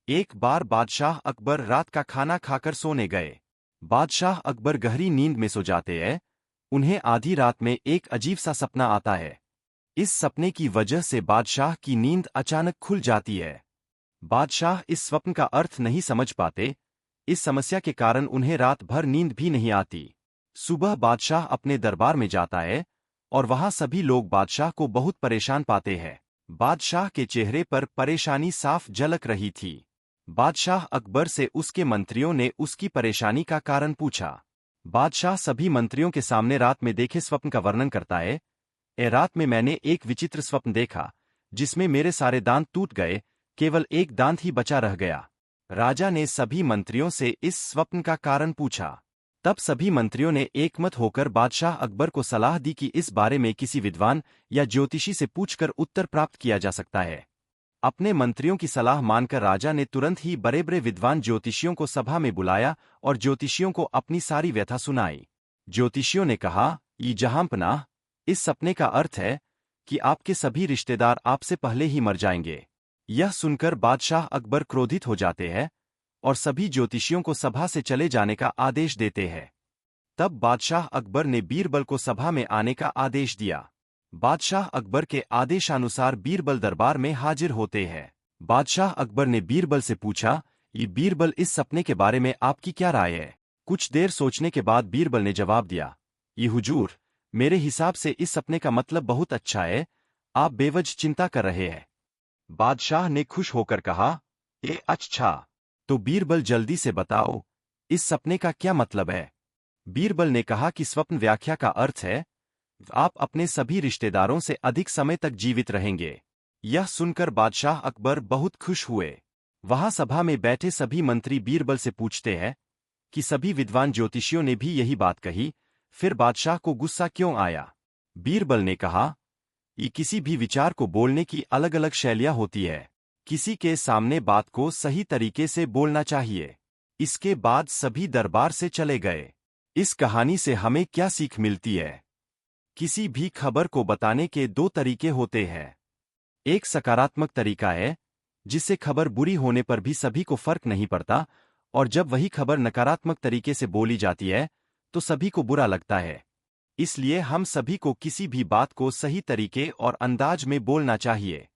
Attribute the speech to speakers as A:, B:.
A: एक बार बादशाह अकबर रात का खाना खाकर सोने गए। बादशाह अकबर गहरी नींद में सो जाते हैं। उन्हें आधी रात में एक अजीब सा सपना आता है। इस सपने की वजह से बादशाह की नींद अचानक खुल जाती है। बादशाह इस स्वप्न का अर्थ नहीं समझ पाते। इस समस्या के कारण उन्हें रात भर नींद भी नहीं आती। सुबह बादशाह अपने दरबार में जाता है और वहां सभी लोग बादशाह को बहुत परेशान पाते हैं। बादशाह के चेहरे पर परेशानी साफ झलक रही थी। बादशाह अकबर से उसके मंत्रियों ने उसकी परेशानी का कारण पूछा। बादशाह सभी मंत्रियों के सामने रात में देखे स्वप्न का वर्णन करता है। रात में मैंने एक विचित्र स्वप्न देखा, जिसमें मेरे सारे दांत टूट गए, केवल एक दांत ही बचा रह गया। राजा ने सभी मंत्रियों से इस स्वप्न का कारण पूछा। तब सभी मंत्रियों ने एकमत होकर बादशाह अकबर को सलाह दी कि इस बारे में किसी विद्वान या ज्योतिषी से पूछकर उत्तर प्राप्त किया जा सकता है। अपने मंत्रियों की सलाह मानकर राजा ने तुरंत ही बड़े बड़े विद्वान ज्योतिषियों को सभा में बुलाया और ज्योतिषियों को अपनी सारी व्यथा सुनाई। ज्योतिषियों ने कहा, ये जहांपनाह, इस सपने का अर्थ है कि आपके सभी रिश्तेदार आपसे पहले ही मर जाएंगे। यह सुनकर बादशाह अकबर क्रोधित हो जाते हैं और सभी ज्योतिषियों को सभा से चले जाने का आदेश देते हैं। तब बादशाह अकबर ने बीरबल को सभा में आने का आदेश दिया। बादशाह अकबर के आदेशानुसार बीरबल दरबार में हाजिर होते हैं। बादशाह अकबर ने बीरबल से पूछा, ये बीरबल, इस सपने के बारे में आपकी क्या राय है? कुछ देर सोचने के बाद बीरबल ने जवाब दिया, ये हुजूर, मेरे हिसाब से इस सपने का मतलब बहुत अच्छा है। आप बेवजह चिंता कर रहे हैं। बादशाह ने खुश होकर कहा, अच्छा, तो बीरबल जल्दी से बताओ, इस सपने का क्या मतलब है? बीरबल ने कहा कि स्वप्न व्याख्या का अर्थ है, आप अपने सभी रिश्तेदारों से अधिक समय तक जीवित रहेंगे। यह सुनकर बादशाह अकबर बहुत खुश हुए। वहां सभा में बैठे सभी मंत्री बीरबल से पूछते हैं कि सभी विद्वान ज्योतिषियों ने भी यही बात कही, फिर बादशाह को गुस्सा क्यों आया? बीरबल ने कहा, ये किसी भी विचार को बोलने की अलग अलग शैलियां होती है। किसी के सामने बात को सही तरीके से बोलना चाहिए। इसके बाद सभी दरबार से चले गए। इस कहानी से हमें क्या सीख मिलती है? किसी भी खबर को बताने के दो तरीके होते हैं। एक सकारात्मक तरीका है, जिससे खबर बुरी होने पर भी सभी को फर्क नहीं पड़ता, और जब वही खबर नकारात्मक तरीके से बोली जाती है तो सभी को बुरा लगता है। इसलिए हम सभी को किसी भी बात को सही तरीके और अंदाज में बोलना चाहिए।